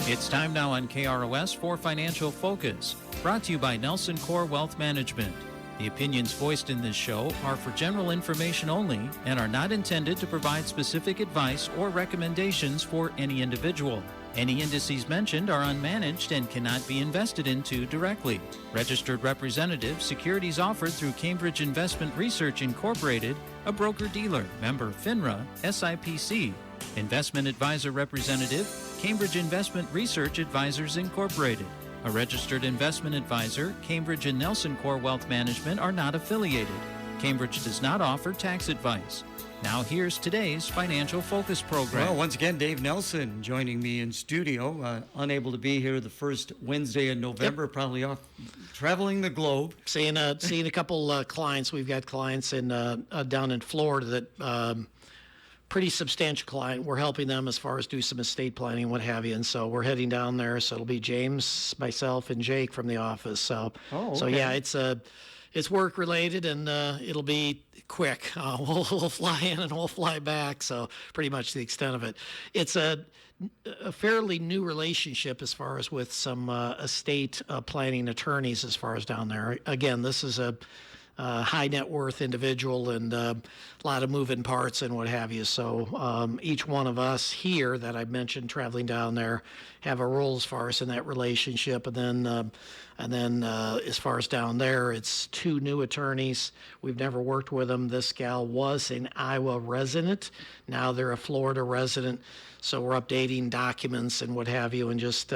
It's time now on KROS for Financial Focus, brought to you by NelsonCorp Wealth Management. The opinions voiced in this show are for general information only and are not intended to provide specific advice or recommendations for any individual. Any indices mentioned are unmanaged and cannot be invested into directly. Registered representative, securities offered through Cambridge Investment Research Incorporated, a broker-dealer, member FINRA, SIPC. Investment advisor representative, Cambridge Investment Research Advisors Incorporated. A registered investment advisor, Cambridge and NelsonCorp Wealth Management are not affiliated. Cambridge does not offer tax advice. Now here's today's Financial Focus program. Well, once again, Dave Nelson joining me in studio. Unable to be here the first Wednesday in November, probably off traveling the globe. Seeing a couple clients. We've got clients in down in Florida that pretty substantial client. We're helping them as far as do some estate planning and what have you. And so we're heading down there. So it'll be James, myself, and Jake from the office. So yeah, it's work related, and it'll be quick. We'll fly in and we'll fly back. So pretty much the extent of it. It's a fairly new relationship as far as with some estate planning attorneys as far as down there. Again, this is a high net worth individual and a lot of moving parts and what have you. So each one of us here that I've mentioned traveling down there have a role as far as in that relationship. And then as far as down there, it's two new attorneys. We've never worked with them. This gal was an Iowa resident. Now they're a Florida resident. So we're updating documents and what have you, and just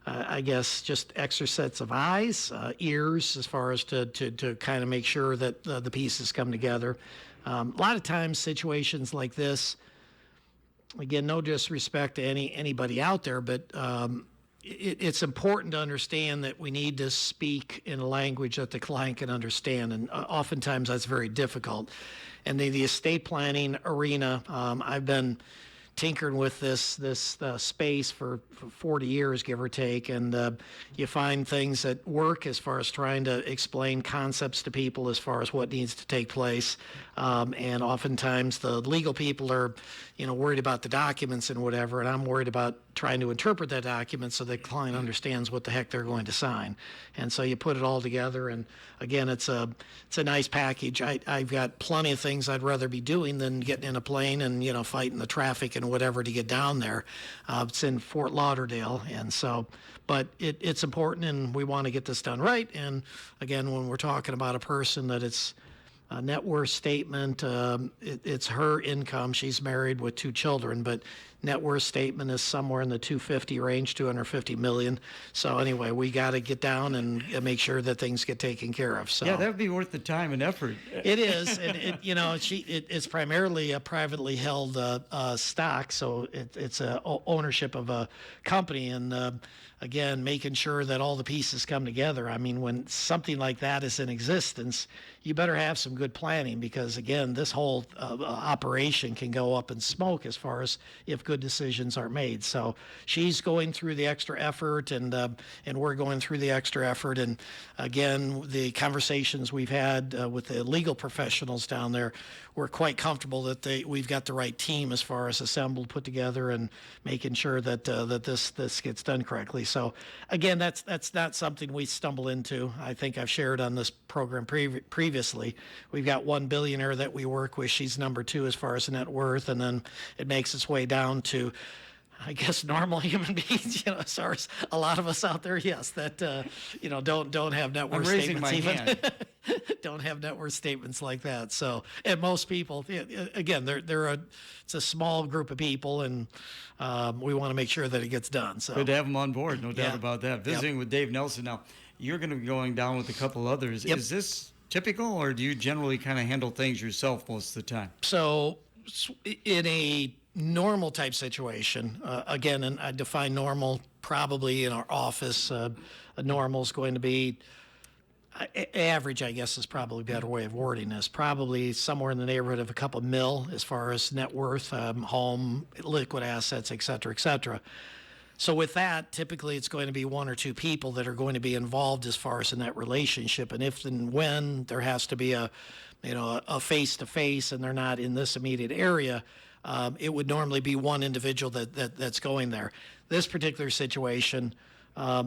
I guess just extra sets of eyes, ears, as far as to kind of make sure that the pieces come together. A lot of times situations like this, again, no disrespect to anybody out there, but it's important to understand that we need to speak in a language that the client can understand, and oftentimes that's very difficult. And the estate planning arena, I've been tinkering with this space for 40 years, give or take, and you find things that work as far as trying to explain concepts to people as far as what needs to take place, and oftentimes the legal people are, worried about the documents and whatever, and I'm worried about trying to interpret that document so the client understands what the heck they're going to sign. And so you put it all together, and again, it's a nice package. I've got plenty of things I'd rather be doing than getting in a plane and fighting the traffic and whatever to get down there. It's in Fort Lauderdale, and so, but it's important, and we want to get this done right. And again, when we're talking about a person that it's a net worth statement, it's her income. She's married with 2 children, but net worth statement is somewhere in the 250 range, 250 million. So anyway, we got to get down and make sure that things get taken care of. So yeah, that would be worth the time and effort. It is, and it's primarily a privately held stock, so it's a ownership of a company, and again, making sure that all the pieces come together. I mean, when something like that is in existence, you better have some good planning, because again, this whole operation can go up in smoke as far as if good decisions are made. So she's going through the extra effort, and we're going through the extra effort. And again, the conversations we've had with the legal professionals down there, we're quite comfortable that we've got the right team as far as assembled, put together, and making sure that this gets done correctly. So again, that's not something we stumble into. I think I've shared on this program previously. We've got one billionaire that we work with. She's number 2 as far as net worth, and then it makes its way down to, I guess, normal human beings, as far as a lot of us out there, yes, that don't have net worth statements even. Don't have net worth statements like that. So, and most people, again, it's a small group of people, and we want to make sure that it gets done. So good to have them on board, no doubt about that. Visiting with Dave Nelson. Now, you're going to be going down with a couple others. Yep. Is this typical, or do you generally kind of handle things yourself most of the time? So in a normal type situation, again, and I define normal probably in our office, a normal is going to be average, I guess, is probably a better way of wording this. Probably somewhere in the neighborhood of a couple mil as far as net worth, home, liquid assets, et cetera, et cetera. So with that, typically it's going to be 1 or 2 people that are going to be involved as far as in that relationship. And if and when there has to be a face-to-face and they're not in this immediate area, it would normally be one individual that's going there. This particular situation,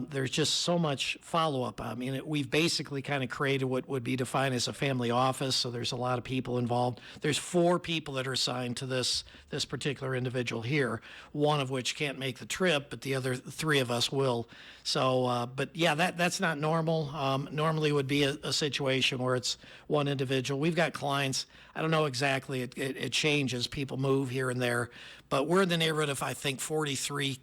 there's just so much follow-up. I mean, we've basically kind of created what would be defined as a family office, so there's a lot of people involved. There's 4 people that are assigned to this particular individual here, one of which can't make the trip, but the other 3 of us will. So, but yeah, that's not normal. Normally would be a situation where it's one individual. We've got clients, I don't know exactly, it changes, people move here and there, but we're in the neighborhood of, I think, 43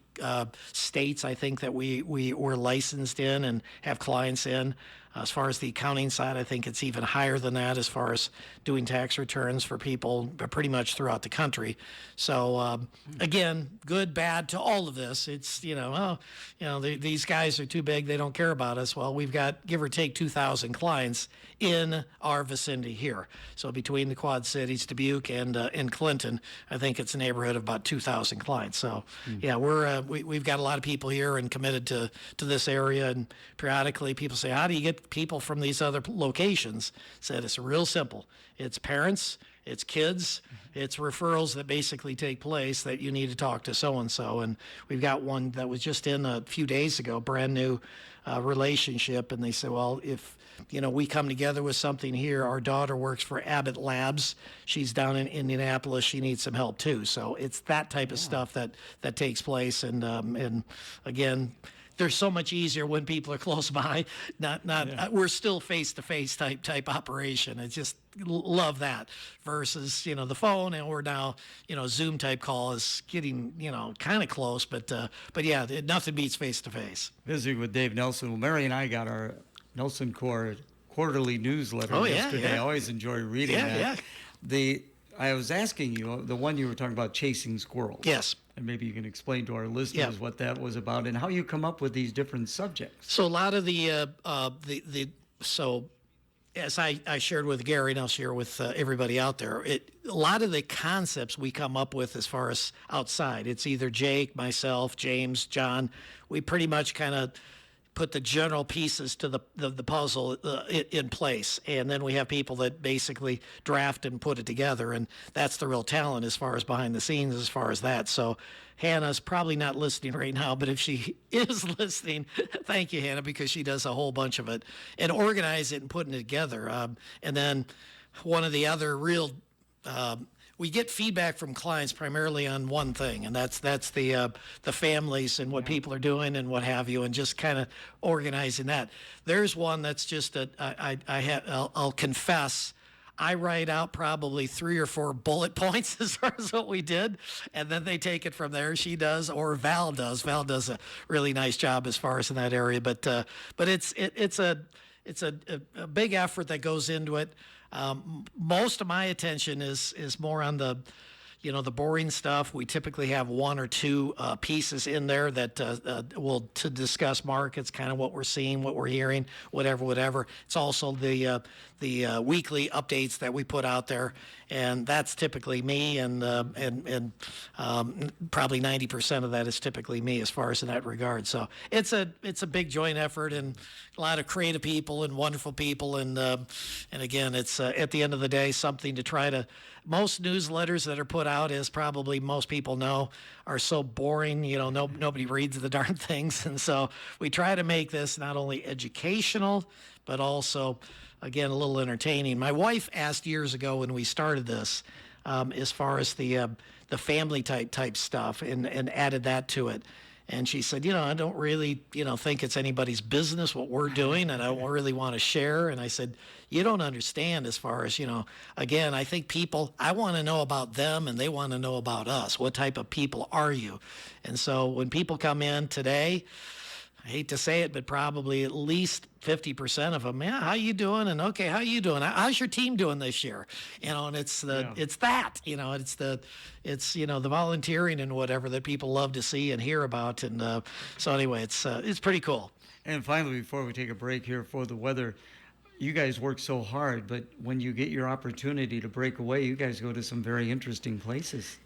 states, I think, that we're licensed in and have clients in. As far as the accounting side, I think it's even higher than that as far as doing tax returns for people pretty much throughout the country. So again, good, bad to all of this. It's, these guys are too big, they don't care about us. Well, we've got, give or take, 2,000 clients in our vicinity here. So between the Quad Cities, Dubuque, and Clinton, I think it's a neighborhood of about 2,000 clients. So yeah, we've got a lot of people here and committed to this area. And periodically people say, how do you get people from these other locations? Said it's real simple. It's parents, it's kids, it's referrals that basically take place that you need to talk to so-and-so. And we've got one that was just in a few days ago, brand new relationship. And they said, well, if, we come together with something here, our daughter works for Abbott Labs. She's down in Indianapolis. She needs some help too. So it's that type of stuff that takes place. And again, they're so much easier when people are close by. We're still face-to-face type operation. I just love that versus, the phone, and we're now, Zoom type call is getting, kind of close, but yeah, nothing beats face-to-face. Visiting with Dave Nelson. Well, Mary and I got our NelsonCorp quarterly newsletter yesterday. I always enjoy reading that. Yeah. I was asking you, the one you were talking about, chasing squirrels. Yes. And maybe you can explain to our listeners what that was about and how you come up with these different subjects. So a lot of so as I shared with Gary, and I'll share with everybody out there, a lot of the concepts we come up with as far as outside, it's either Jake, myself, James, John. We pretty much kind of put the general pieces to the puzzle in place, and then we have people that basically draft and put it together, and that's the real talent as far as behind the scenes as far as that. So Hannah's probably not listening right now, but if she is listening, thank you, Hannah, because she does a whole bunch of it and organize it and putting it together. And then one of the other real we get feedback from clients primarily on one thing, and that's the families and what people are doing and what have you, and just kind of organizing that. There's one that's just I'll confess, I write out probably 3 or 4 bullet points as far as what we did, and then they take it from there. She does, or Val does. Val does a really nice job as far as in that area, but it's a big effort that goes into it. Most of my attention is more on the boring stuff. We typically have 1 or 2 pieces in there that will to discuss markets, kind of what we're seeing, what we're hearing, whatever. It's also the weekly updates that we put out there, and that's typically me, and probably 90% of that is typically me as far as in that regard. So it's a big joint effort, and a lot of creative people and wonderful people, and again, it's at the end of the day something to try to. Most newsletters that are put out, as probably most people know, are so boring. Nobody reads the darn things, and so we try to make this not only educational, but also, again, a little entertaining. My wife asked years ago when we started this, as far as the family type stuff, and added that to it. And she said, I don't really, think it's anybody's business what we're doing, and I don't really want to share. And I said, you don't understand as far as, again, I think people, I want to know about them and they want to know about us. What type of people are you? And so when people come in today, I hate to say it, but probably at least 50% of them, how you doing? And okay, how you doing? How's your team doing this year? And it's the volunteering and whatever that people love to see and hear about. And so anyway, it's pretty cool. And finally, before we take a break here for the weather, you guys work so hard, but when you get your opportunity to break away, you guys go to some very interesting places.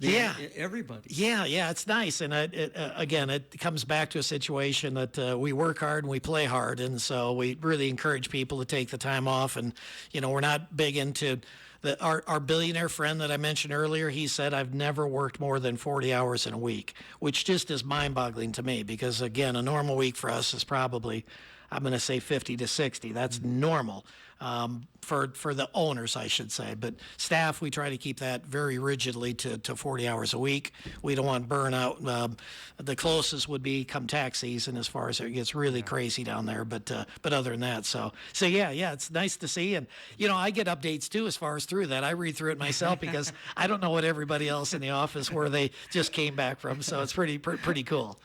Everybody. Yeah, it's nice. And again, it comes back to a situation that we work hard and we play hard. And so we really encourage people to take the time off. And, we're not big into our billionaire friend that I mentioned earlier. He said, I've never worked more than 40 hours in a week, which just is mind-boggling to me because, again, a normal week for us is probably, I'm going to say 50 to 60. That's normal for the owners, I should say. But staff, we try to keep that very rigidly to 40 hours a week. We don't want burnout. The closest would be come tax season as far as it gets really crazy down there. But other than that, so yeah, it's nice to see. And, I get updates too as far as through that. I read through it myself because I don't know what everybody else in the office where they just came back from. So it's pretty cool.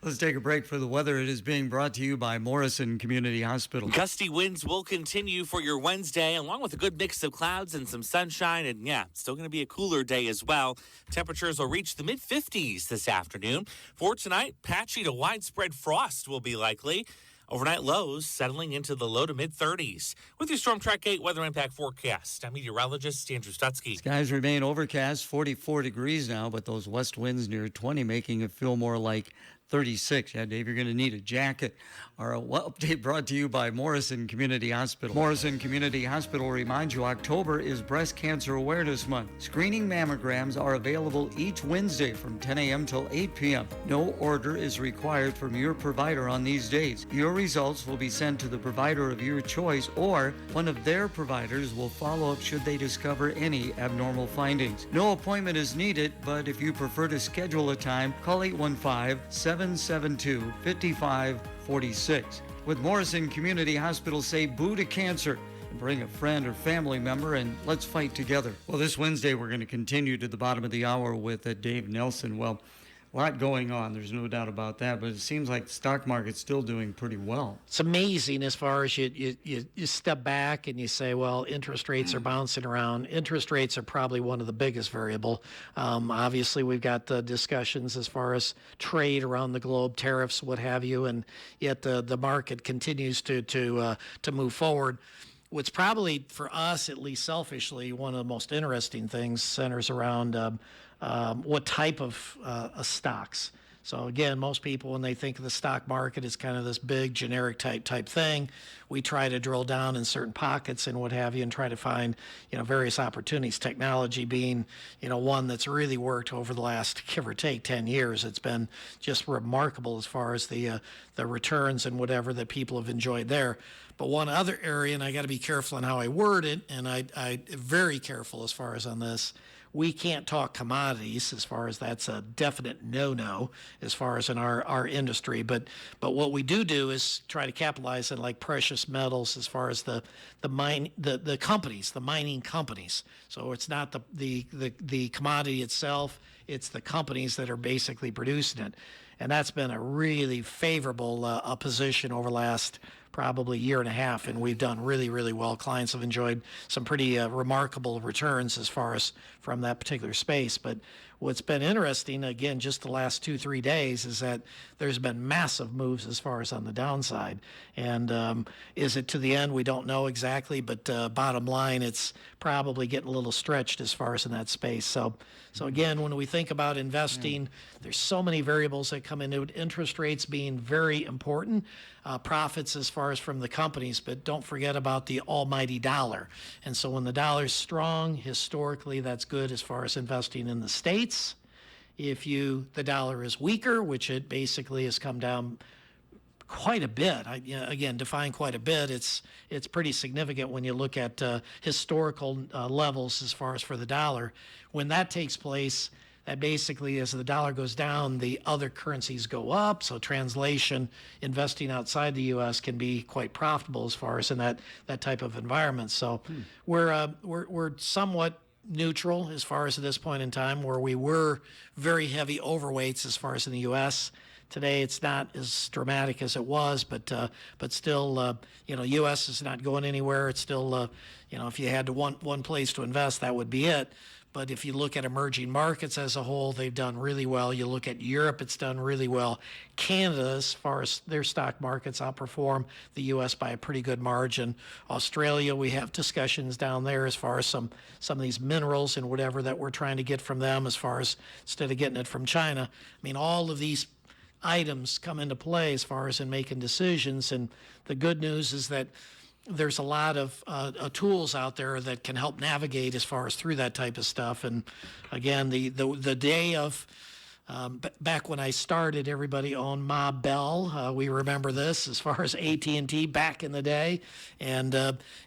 Let's take a break for the weather. It is being brought to you by Morrison Community Hospital. Gusty winds will continue for your Wednesday, along with a good mix of clouds and some sunshine. And still going to be a cooler day as well. Temperatures will reach the mid-50s this afternoon. For tonight, patchy to widespread frost will be likely. Overnight lows settling into the low to mid-30s. With your Storm Track 8 weather impact forecast, I'm meteorologist Andrew Stutzky. Skies remain overcast, 44 degrees now, but those west winds near 20 making it feel more like 36. Yeah, Dave, you're going to need a jacket. Our update brought to you by Morrison Community Hospital. Morrison Community Hospital reminds you October is Breast Cancer Awareness Month. Screening mammograms are available each Wednesday from 10 a.m. till 8 p.m. No order is required from your provider on these days. Your results will be sent to the provider of your choice, or one of their providers will follow up should they discover any abnormal findings. No appointment is needed, but if you prefer to schedule a time, call 815-772-5546. With Morrison Community Hospital, say boo to cancer. Bring a friend or family member and let's fight together. Well, this Wednesday, we're going to continue to the bottom of the hour with Dave Nelson. Well, a lot going on. There's no doubt about that. But it seems like the stock market's still doing pretty well. It's amazing as far as you step back and you say, well, interest rates are bouncing around. Interest rates are probably one of the biggest variable. Obviously, we've got the discussions as far as trade around the globe, tariffs, what have you, and yet the market continues to move forward. What's probably, for us, at least selfishly, one of the most interesting things centers around what type of stocks. So again, most people, when they think of the stock market, it's kind of this big generic type thing. We try to drill down in certain pockets and what have you and try to find, various opportunities, technology being, one that's really worked over the last, give or take, 10 years. It's been just remarkable as far as the returns and whatever that people have enjoyed there. But one other area, and I got to be careful on how I word it, and I very careful as far as on this, we can't talk commodities as far as that's a definite no-no as far as in our industry. But what we do is try to capitalize on like precious metals as far as the companies, the mining companies. So it's not the commodity itself, it's the companies that are basically producing it. And that's been a really favorable position over the last probably year and a half, and we've done really, really well. Clients have enjoyed some pretty remarkable returns as far as from that particular space. But what's been interesting, again, just the last 2-3 days, is that there's been massive moves as far as on the downside. And is it to the end? We don't know exactly, but bottom line, it's probably getting a little stretched as far as in that space. So again, when we think about investing, there's so many variables that come into it. Interest rates being very important, profits as far as from the companies, but don't forget about the almighty dollar. And so when the dollar's strong, historically, that's good as far as investing in the States. If the dollar is weaker, which it basically has come down quite a bit. Again, define quite a bit. It's pretty significant when you look at historical levels as far as for the dollar. When that takes place, that basically, as the dollar goes down, the other currencies go up. So translation, investing outside the U.S. can be quite profitable as far as in that type of environment. So we're somewhat neutral as far as at this point in time, where we were very heavy overweights as far as in the U.S. Today, it's not as dramatic as it was, but still, U.S. is not going anywhere. It's still, if you had to one place to invest, that would be it. But if you look at emerging markets as a whole, they've done really well. You look at Europe, it's done really well. Canada, as far as their stock markets, outperform the U.S. by a pretty good margin. Australia, we have discussions down there as far as some of these minerals and whatever that we're trying to get from them, as far as instead of getting it from China. I mean, all of these items come into play as far as in making decisions. And the good news is that there's a lot of tools out there that can help navigate as far as through that type of stuff. And again, the day of back when I started, everybody owned Ma Bell. We remember this as far as AT&T back in the day, and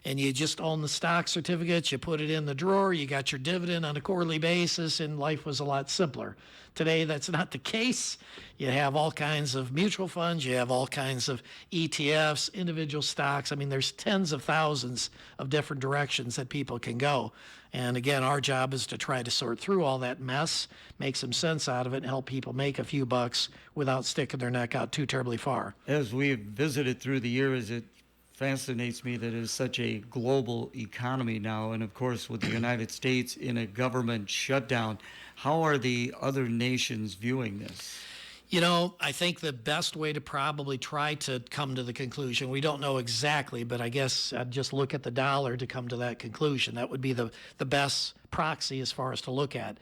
you just own the stock certificates. You put it in the drawer. You got your dividend on a quarterly basis, and life was a lot simpler. Today, that's not the case. You have all kinds of mutual funds. You have all kinds of ETFs, individual stocks. I mean, there's tens of thousands of different directions that people can go. And again, our job is to try to sort through all that mess, make some sense out of it, and help people make a few bucks without sticking their neck out too terribly far. As we've visited through the years, it fascinates me that it is such a global economy now. And of course, with the United States in a government shutdown, how are the other nations viewing this? You know, I think the best way to probably try to come to the conclusion, we don't know exactly, but I guess I'd just look at the dollar to come to that conclusion. That would be the best proxy as far as to look at.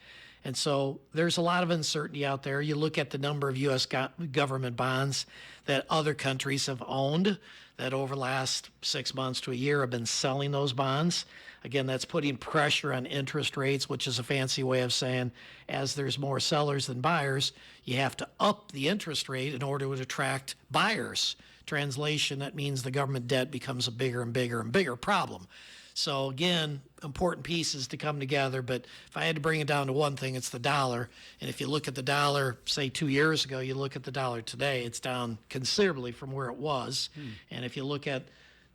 And so there's a lot of uncertainty out there. You look at the number of U.S. government bonds that other countries have owned that over the last 6 months to a year have been selling those bonds. Again, that's putting pressure on interest rates, which is a fancy way of saying as there's more sellers than buyers, you have to up the interest rate in order to attract buyers. Translation, that means the government debt becomes a bigger and bigger and bigger problem. So again, important pieces to come together, but if I had to bring it down to one thing, it's the dollar. And if you look at the dollar, say 2 years ago, you look at the dollar today, it's down considerably from where it was. And if you look at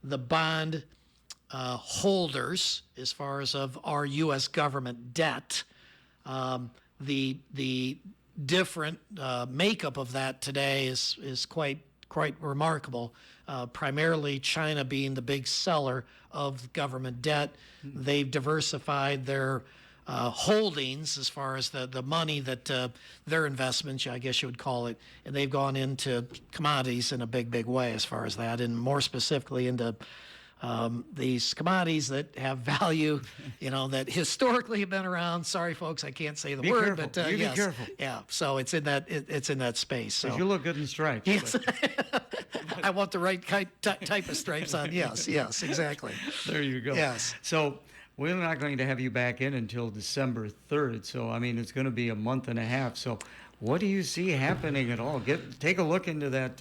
the bond holders, as far as of our U.S. government debt, the different makeup of that today is quite remarkable. Primarily China being the big seller of government debt. They've diversified their holdings as far as the money that their investments, I guess you would call it, and they've gone into commodities in a big way as far as that, and more specifically into these commodities that have value, that historically have been around. Sorry, folks, I can't say the Be word, careful. but You yes, be careful. yeah. So it's in that space. So You look good in stripes. yes, I want the right type of stripes on. Yes, exactly. There you go. Yes. So we're not going to have you back in until December 3rd. So, I mean, it's going to be a month and a half. So what do you see happening at all? Take a look into that.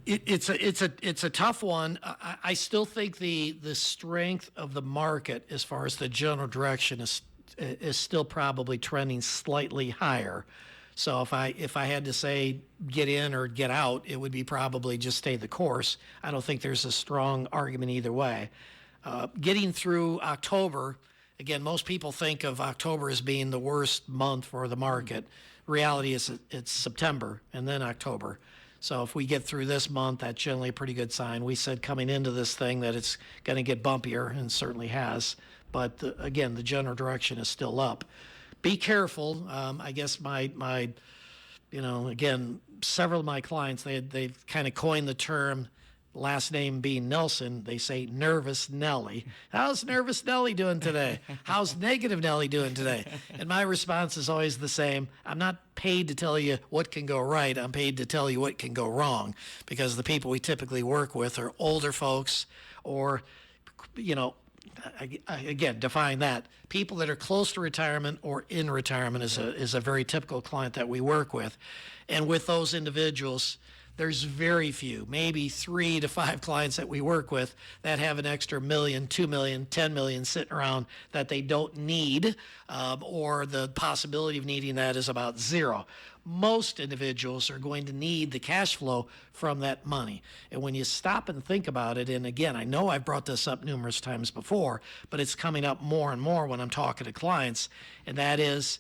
It's a tough one. I still think the strength of the market as far as the general direction is still probably trending slightly higher. So if I had to say get in or get out, it would be probably just stay the course. I don't think there's a strong argument either way. Getting through October, again, most people think of October as being the worst month for the market. Reality is it's September and then October. So if we get through this month, that's generally a pretty good sign. We said coming into this thing that it's going to get bumpier, and certainly has. But again, the general direction is still up. Be careful. I guess my again, several of my clients, they've kind of coined the term, last name being Nelson, they say Nervous Nelly. How's Nervous Nelly doing today? How's Negative Nelly doing today? And my response is always the same. I'm not paid to tell you what can go right. I'm paid to tell you what can go wrong, because the people we typically work with are older folks or, again, define that. People that are close to retirement or in retirement is a very typical client that we work with. And with those individuals, there's very few, maybe 3 to 5 clients that we work with that have an extra $1 million, $2 million, $10 million sitting around that they don't need, or the possibility of needing that is about zero. Most individuals are going to need the cash flow from that money. And when you stop and think about it, and again, I know I've brought this up numerous times before, but it's coming up more and more when I'm talking to clients, and that is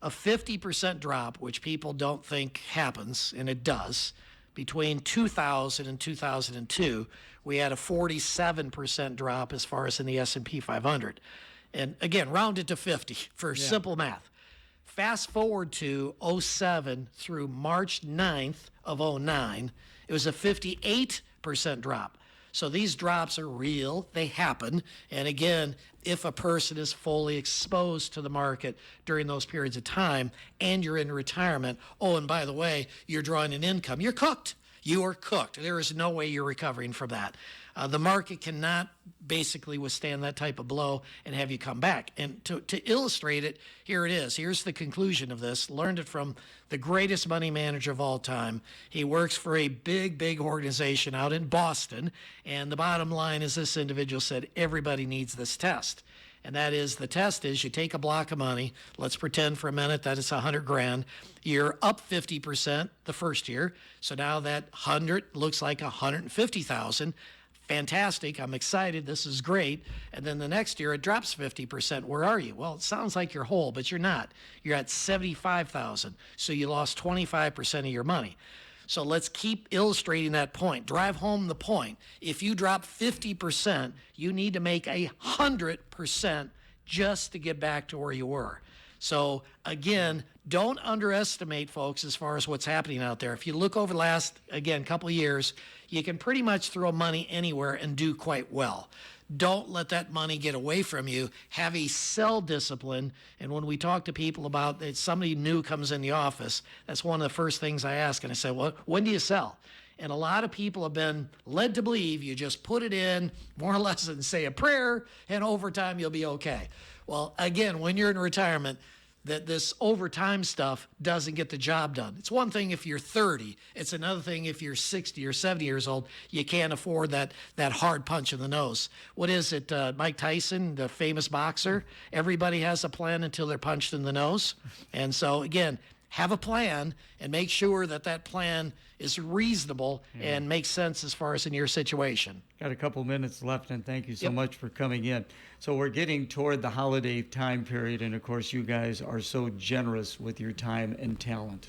a 50% drop, which people don't think happens, and it does. Between 2000 and 2002, we had a 47% drop as far as in the S&P 500. And again, round it to 50 for simple math. Fast forward to 07 through March 9th of 09, it was a 58% drop. So these drops are real, they happen. And again, if a person is fully exposed to the market during those periods of time and you're in retirement, oh, and by the way, you're drawing an income, you're cooked. You are cooked. There is no way you're recovering from that. The market cannot basically withstand that type of blow and have you come back. And to illustrate it, here it is. Here's the conclusion of this. Learned it from the greatest money manager of all time. He works for a big organization out in Boston. And the bottom line is this individual said, everybody needs this test. And that is, the test is you take a block of money. Let's pretend for a minute that it's $100,000. You're up 50% the first year. So now that 100 looks like 150,000. Fantastic. I'm excited. This is great. And then the next year it drops 50%. Where are you? Well, it sounds like you're whole, but you're not. You're at 75,000. So you lost 25% of your money. So let's keep illustrating that point. Drive home the point. If you drop 50%, you need to make 100% just to get back to where you were. So again, don't underestimate, folks, as far as what's happening out there. If you look over the last, again, couple of years, you can pretty much throw money anywhere and do quite well. Don't let that money get away from you. Have a sell discipline. And when we talk to people about that, somebody new comes in the office, that's one of the first things I ask. And I say, well, when do you sell? And a lot of people have been led to believe you just put it in more or less and say a prayer, and over time you'll be okay. Well, again, when you're in retirement, that this overtime stuff doesn't get the job done. It's one thing if you're 30. It's another thing if you're 60 or 70 years old. You can't afford that hard punch in the nose. What is it, Mike Tyson, the famous boxer? Everybody has a plan until they're punched in the nose. And so, again, have a plan and make sure that that plan is reasonable and makes sense as far as in your situation. Got a couple minutes left, and thank you so much for coming in. So we're getting toward the holiday time period, and of course you guys are so generous with your time and talent.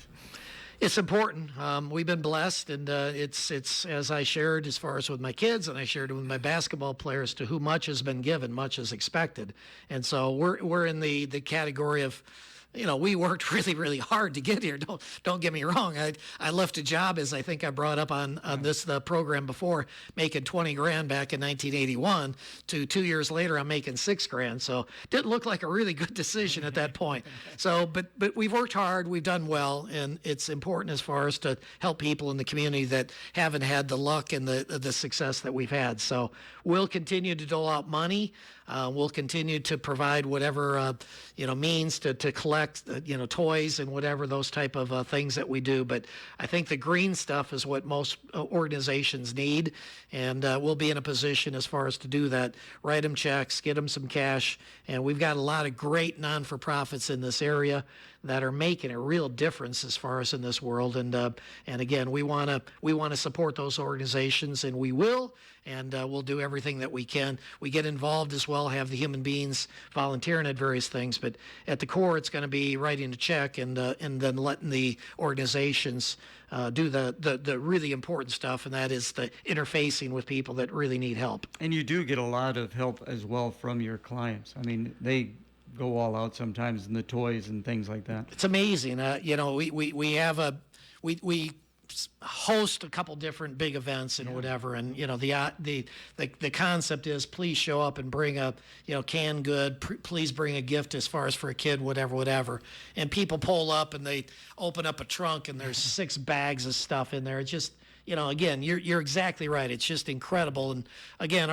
It's important. We've been blessed, and it's as I shared as far as with my kids, and I shared it with my basketball players, to whom much has been given, much is expected. And so we're in the category of, you know, we worked really hard to get here. Don't get me wrong. I left a job, as I think I brought up on the program before, making $20,000 back in 1981. To 2 years later, I'm making $6,000. So it didn't look like a really good decision at that point. So, but we've worked hard. We've done well, and it's important as far as to help people in the community that haven't had the luck and the success that we've had. So we'll continue to dole out money. We'll continue to provide whatever means to collect toys and whatever those type of things that we do. But I think the green stuff is what most organizations need, and we'll be in a position as far as to do that. Write them checks, get them some cash, and we've got a lot of great non-for-profits in this area that are making a real difference as far as in this world. And again, we want to support those organizations, and we will. And we'll do everything that we can. We get involved as well, have the human beings volunteering at various things. But at the core, it's going to be writing a check and then letting the organizations do the really important stuff, and that is the interfacing with people that really need help. And you do get a lot of help as well from your clients. I mean, they go all out sometimes in the toys and things like that. It's amazing. We host a couple different big events and whatever, and the concept is, please show up and bring a canned good, please bring a gift as far as for a kid, whatever, and people pull up and they open up a trunk and there's 6 bags of stuff in there. It's just, again, you're exactly right. It's just incredible. And again,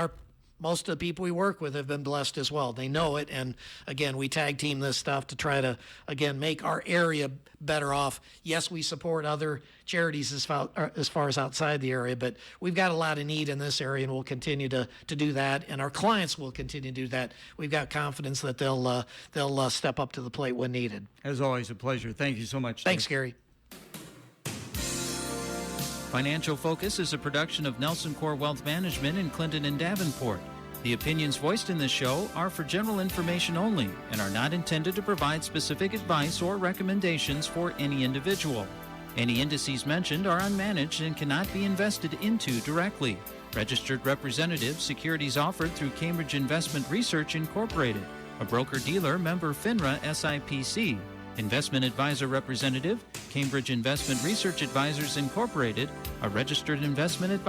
most of the people we work with have been blessed as well. They know it, and again, we tag team this stuff to try to, again, make our area better off. Yes, we support other charities as far as outside the area, but we've got a lot of need in this area, and we'll continue to do that, and our clients will continue to do that. We've got confidence that they'll step up to the plate when needed. As always, a pleasure. Thank you so much. Thanks, Gary. Financial Focus is a production of NelsonCorp Wealth Management in Clinton and Davenport. The opinions voiced in this show are for general information only and are not intended to provide specific advice or recommendations for any individual. Any indices mentioned are unmanaged and cannot be invested into directly. Registered representative, securities offered through Cambridge Investment Research Incorporated. a broker-dealer member FINRA SIPC. Investment advisor representative, Cambridge Investment Research Advisors Incorporated, a registered investment advisor.